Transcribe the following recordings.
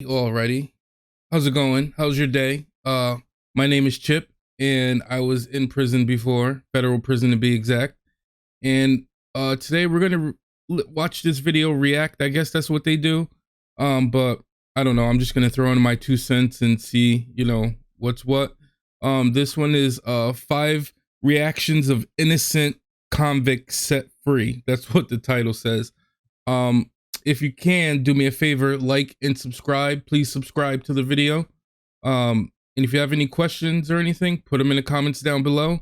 Alrighty. How's it going? How's your day? My name is Chip, and I was in prison before, federal prison to be exact. And today we're gonna watch this video react. I guess that's what they do. But I don't know. I'm just gonna throw in my 2 cents and see, what's what. This one is 5 reactions of innocent convicts set free. That's what the title says. If you can, do me a favor, like and subscribe. Please subscribe to the video. And if you have any questions or anything, put them in the comments down below.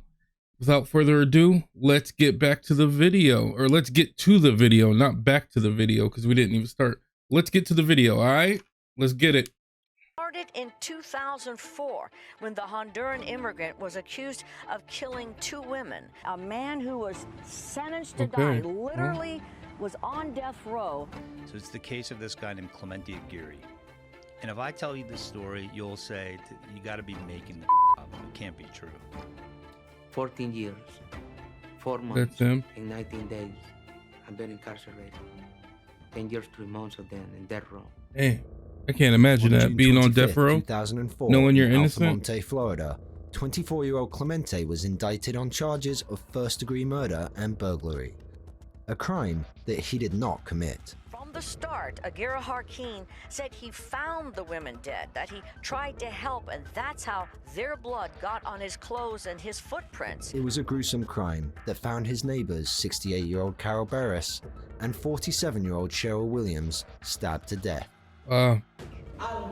Without further ado, let's get back to the video. Or let's get to the video, not back to the video, because we didn't even start. Let's get to the video, all right? Let's get it. Started in 2004 when the Honduran immigrant was accused of killing 2 women. A man who was sentenced to die literally was on death row. So it's the case of this guy named Clemente Aguirre. And if I tell you this story, you'll say you got to be making the up. It can't be true. 14 years, 4 months, That's him. and 19 days. I've been incarcerated. 10 years, 3 months of then in death row. Hey, I can't imagine that, being on death row, 2004, knowing you're in innocent. Altamonte, Florida, 24-year-old Clemente was indicted on charges of first-degree murder and burglary, a crime that he did not commit. From the start, Aguirre Harkin said he found the women dead, that he tried to help, and that's how their blood got on his clothes and his footprints. It was a gruesome crime that found his neighbors, 68-year-old Carol Barris and 47-year-old Cheryl Williams, stabbed to death. I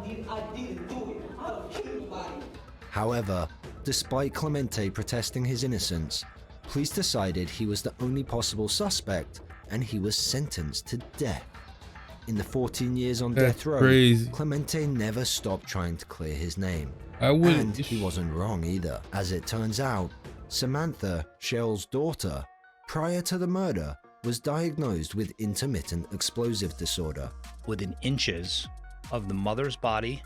didn't do it. I don't kill nobody. However, despite Clemente protesting his innocence, police decided he was the only possible suspect and he was sentenced to death. In the 14 years on death row, crazy. Clemente never stopped trying to clear his name. I wouldn't. And he wasn't wrong either. As it turns out, Samantha, Cheryl's daughter, prior to the murder, was diagnosed with intermittent explosive disorder. Within inches of the mother's body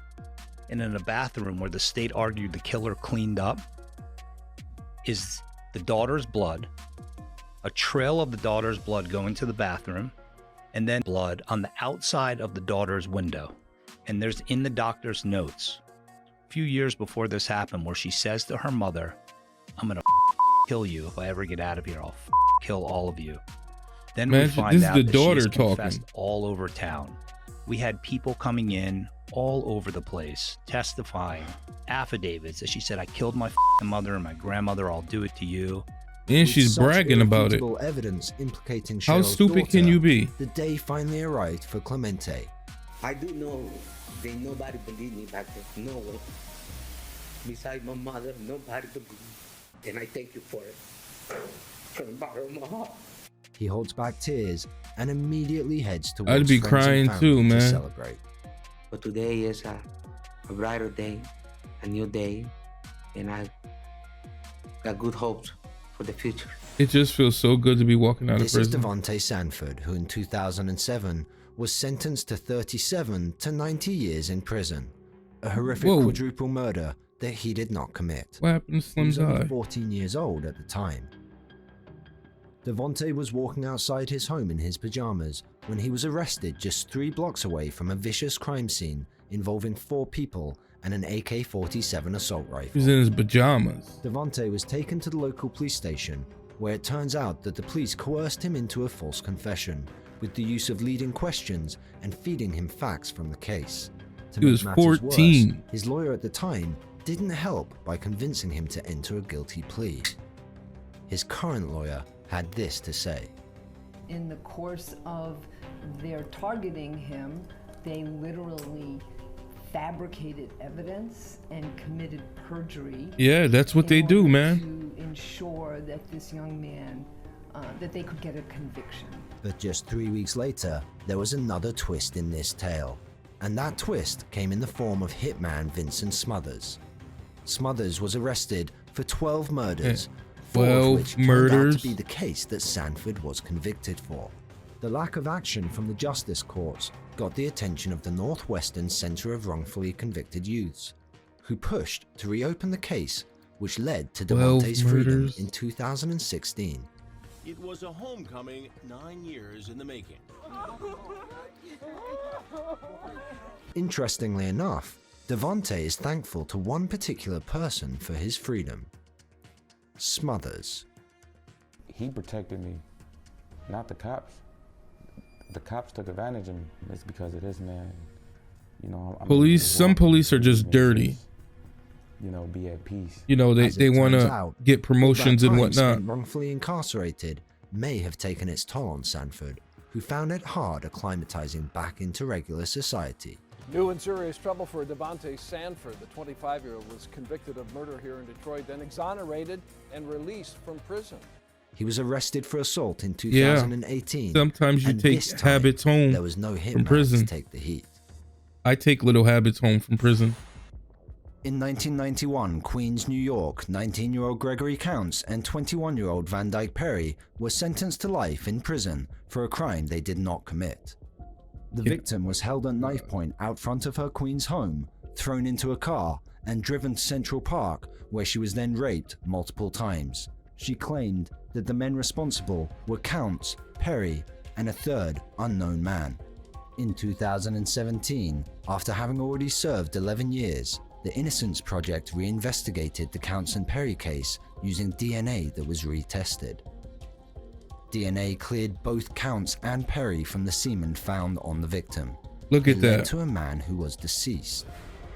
and in a bathroom where the state argued the killer cleaned up is the daughter's blood, a trail of the daughter's blood going to the bathroom, and then blood on the outside of the daughter's window. And there's in the doctor's notes a few years before this happened where she says to her mother, "I'm gonna kill you if I ever get out of here. I'll kill all of you." Then we find out that she has confessed all over town. We had people coming in all over the place, testifying, affidavits that she said, "I killed my mother and my grandmother. I'll do it to you." And she's bragging about it. Evidence implicating How Cheryl's stupid daughter, can you be? the day finally arrived for Clemente. I do know that nobody believed me back then. No one. Besides my mother, nobody believed me. And I thank you for it. From the bottom of my heart. He holds back tears and immediately heads towards I'd be friends and crying family too, to man. celebrate. But today is a brighter day, a new day, and I got good hopes for the future. It just feels so good to be walking out of This is prison. Devontae Sanford, who in 2007 was sentenced to 37 to 90 years in prison. A horrific quadruple murder that he did not commit. What happened to He Slim's was only eye? 14 years old at the time. Devontae was walking outside his home in his pajamas when he was arrested just 3 blocks away from a vicious crime scene involving 4 people and an AK-47 assault rifle. He was in his pajamas. Devontae was taken to the local police station, where it turns out that the police coerced him into a false confession with the use of leading questions and feeding him facts from the case. To He make was matters 14. worse, his lawyer at the time didn't help by convincing him to enter a guilty plea. His current lawyer had this to say. In the course of their targeting him, they literally fabricated evidence and committed perjury. Yeah, that's what they do, man. To ensure that this young man, that they could get a conviction. But just 3 weeks later, there was another twist in this tale. And that twist came in the form of hitman Vincent Smothers. Smothers was arrested for 12 murders, 4 of which turned out to be the case that Sanford was convicted for. The lack of action from the justice courts got the attention of the Northwestern Center of Wrongfully Convicted Youths, who pushed to reopen the case, which led to Devontae's freedom in 2016. It was a homecoming 9 years in the making. Interestingly enough, Devontae is thankful to one particular person for his freedom. Smothers. He protected me, not the cops. The cops took advantage of me. It's because of this man. You know, some police are just dirty. You know, be at peace. You know, they want to get promotions and whatnot. Wrongfully incarcerated may have taken its toll on Sanford, who found it hard acclimatizing back into regular society. New and serious trouble for Devontae Sanford. The 25-year-old was convicted of murder here in Detroit, then exonerated and released from prison. He was arrested for assault in 2018. Sometimes you take habits home there was no from prison. To take the heat. I take little habits home from prison. In 1991, Queens, New York, 19-year-old Gregory Counts and 21-year-old Van Dyke Perry were sentenced to life in prison for a crime they did not commit. The victim was held at knife point out front of her Queens home, thrown into a car, and driven to Central Park, where she was then raped multiple times. She claimed that the men responsible were Counts, Perry, and a third unknown man. In 2017, after having already served 11 years, the Innocence Project reinvestigated the Counts and Perry case using DNA that was retested. DNA cleared both Counts and Perry from the semen found on the victim. Look at that. It led to a man who was deceased.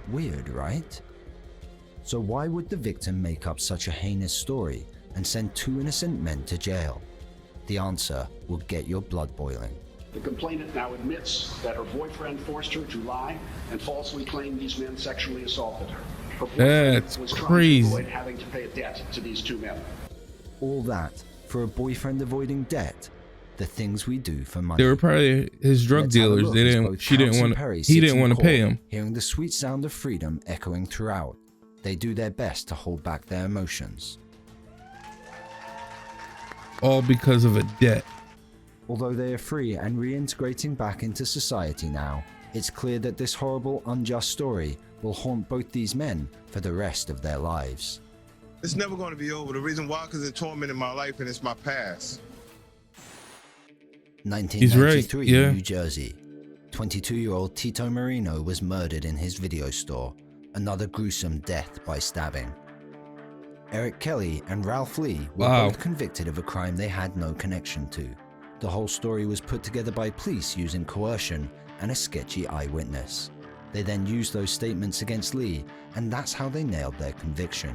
Weird, right? So why would the victim make up such a heinous story and send two innocent men to jail? The answer will get your blood boiling. The complainant now admits that her boyfriend forced her to lie and falsely claim these men sexually assaulted her. Her boyfriend was trying to avoid having to pay a debt to these two men. All that for a boyfriend avoiding debt. The things we do for money. They were probably his drug dealers. He didn't want to pay him. Hearing the sweet sound of freedom echoing throughout, they do their best to hold back their emotions. All because of a debt. Although they are free and reintegrating back into society now, it's clear that this horrible, unjust story will haunt both these men for the rest of their lives. It's never going to be over. The reason why, because it's tormenting my life and it's my past. 1993 in New Jersey. 22-year-old Tito Marino was murdered in his video store, another gruesome death by stabbing. Eric Kelly and Ralph Lee were both convicted of a crime they had no connection to. The whole story was put together by police using coercion and a sketchy eyewitness. They then used those statements against Lee, and that's how they nailed their conviction.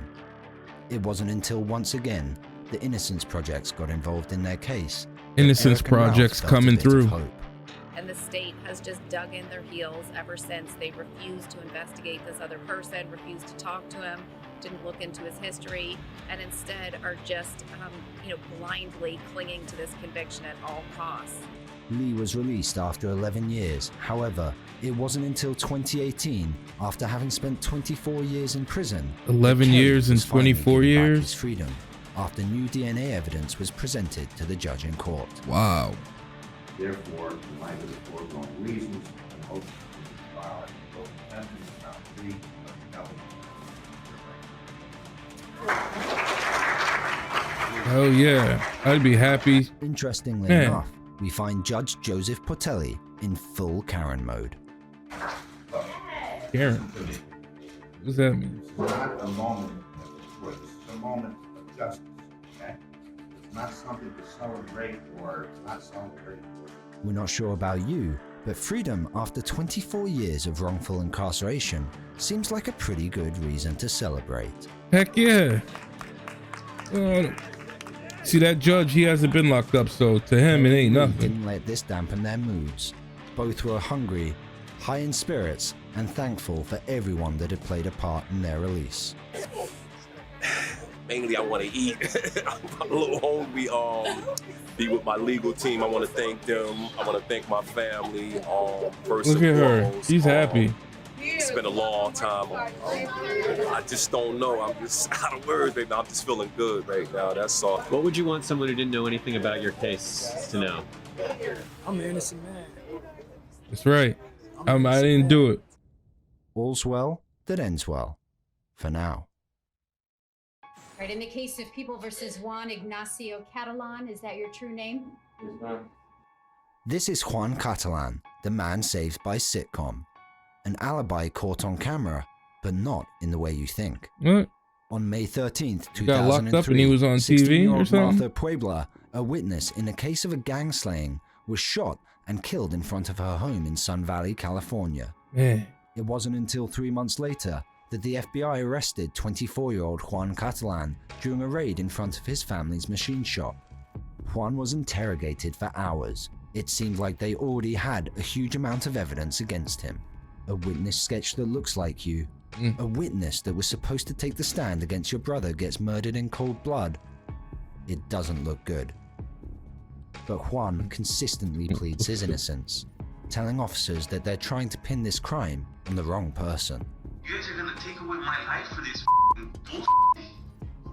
It wasn't until once again the Innocence Projects got involved in their case. Innocence Projects coming through. And the state has just dug in their heels ever since. They refused to investigate this other person, refused to talk to him, didn't look into his history, and instead are just, blindly clinging to this conviction at all costs. Lee was released after 11 years. However, it wasn't until 2018, after having spent 24 years in prison, 11 years and 24 years, his freedom after new DNA evidence was presented to the judge in court. Wow. Therefore, in light of the foregoing reasons, the motion to file a both sentence count 3 of Oh yeah, I'd be happy. Interestingly enough, we find Judge Joseph Portelli in full Karen mode. Karen? What does that mean? It's not a moment of choice, it's a moment of justice, okay? It's not something to celebrate or not celebrate. We're not sure about you, but freedom after 24 years of wrongful incarceration seems like a pretty good reason to celebrate. Heck yeah. See, that judge, he hasn't been locked up, so to him it ain't nothing. Didn't let this dampen their moods. Both were hungry, high in spirits, and thankful for everyone that had played a part in their release. Mainly, I want to eat. I'm a little hungry. Be with my legal team. I want to thank them. I want to thank my family. First Look at her. She's happy. It's been a long time. I just don't know. I'm just out of words right now. I'm just feeling good right now. That's all. What would you want someone who didn't know anything about your case to know? I'm an innocent man. That's right. I didn't do it. All's well that ends well. For now. Right, in the case of People versus Juan Ignacio Catalan, is that your true name? This is Juan Catalan, the man saved by sitcom. an alibi caught on camera, but not in the way you think. What? On May 13th, 2003, got locked up and he was on TV or 16-year-old something? Martha Puebla, a witness in a case of a gang slaying, was shot and killed in front of her home in Sun Valley, California. Yeah. It wasn't until 3 months later that the FBI arrested 24-year-old Juan Catalan during a raid in front of his family's machine shop. Juan was interrogated for hours. It seemed like they already had a huge amount of evidence against him. A witness sketch that looks like you. A witness that was supposed to take the stand against your brother gets murdered in cold blood. It doesn't look good. But Juan consistently pleads his innocence, telling officers that they're trying to pin this crime on the wrong person. You guys are gonna take away my life for this bullshit.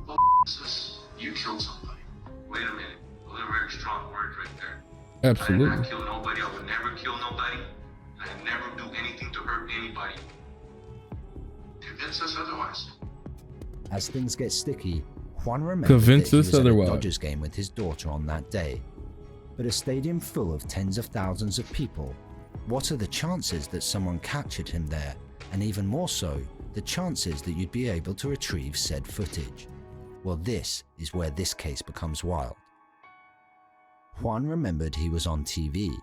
Oh, sis, you killed somebody. Wait a minute. Those are very strong words right there. Absolutely. I did not kill nobody. I would never kill nobody. I'd never do anything to hurt anybody. Convince us otherwise. As things get sticky, Juan remembers Convince that he us was at a otherwise. Dodgers game with his daughter on that day. But a stadium full of tens of thousands of people, what are the chances that someone captured him there? And even more so, the chances that you'd be able to retrieve said footage. Well, this is where this case becomes wild. Juan remembered he was on TV,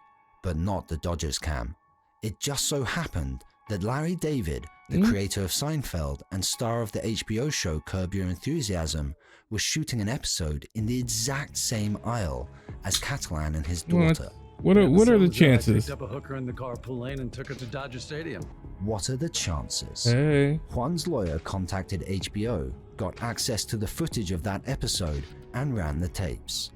but not the Dodgers cam. It just so happened that Larry David, the creator of Seinfeld and star of the HBO show Curb Your Enthusiasm, was shooting an episode in the exact same aisle as Catalan and his daughter. What are the chances? I picked up a hooker in the carpool lane and took her to Dodger Stadium. What are the chances? Hey. Juan's lawyer contacted HBO, got access to the footage of that episode, and ran the tapes.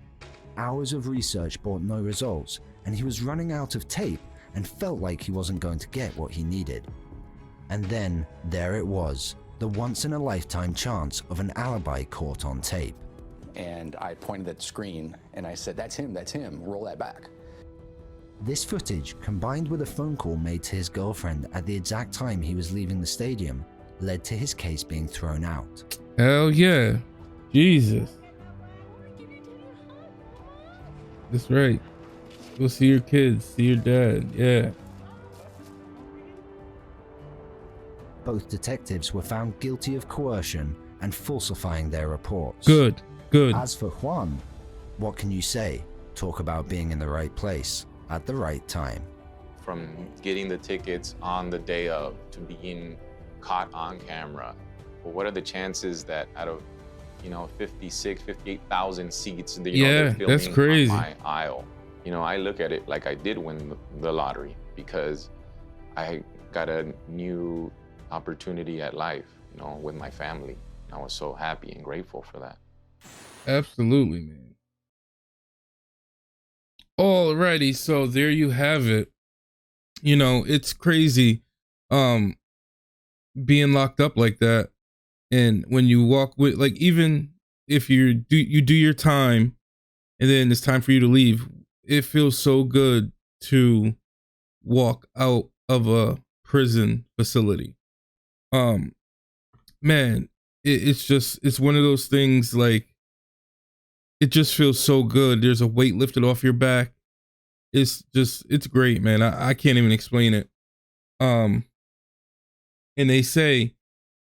Hours of research brought no results, and he was running out of tape and felt like he wasn't going to get what he needed. And then, there it was, the once-in-a-lifetime chance of an alibi caught on tape. And I pointed at the screen and I said, that's him, roll that back. This footage, combined with a phone call made to his girlfriend at the exact time he was leaving the stadium, led to his case being thrown out. Hell yeah. Jesus. That's right. Go see your kids, see your dad. Yeah. Both detectives were found guilty of coercion and falsifying their reports. Good, good. As for Juan, what can you say? Talk about being in the right place at the right time. From getting the tickets on the day of to being caught on camera, but what are the chances that out of 58,000 seats, they're filming that's crazy. on my aisle? I look at it like I did win the lottery because I got a new opportunity at life, with my family. I was so happy and grateful for that. Absolutely, man. Alrighty, so there you have it. It's crazy being locked up like that. And when you walk with, like, even if you do your time and then it's time for you to leave, it feels so good to walk out of a prison facility. Man, it's one of those things, like, it just feels so good. There's a weight lifted off your back. It's great, man. I can't even explain it. And they say,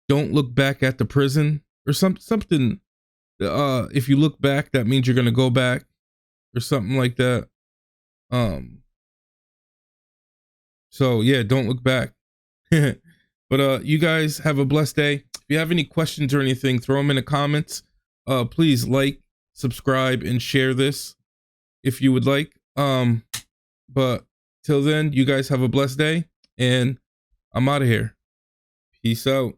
don't look back at the prison or something. If you look back, that means you're going to go back or something like that. So yeah, don't look back. But you guys have a blessed day. If you have any questions or anything, throw them in the comments. Please like, subscribe, and share this if you would like. But till then, you guys have a blessed day, and I'm out of here. Peace out.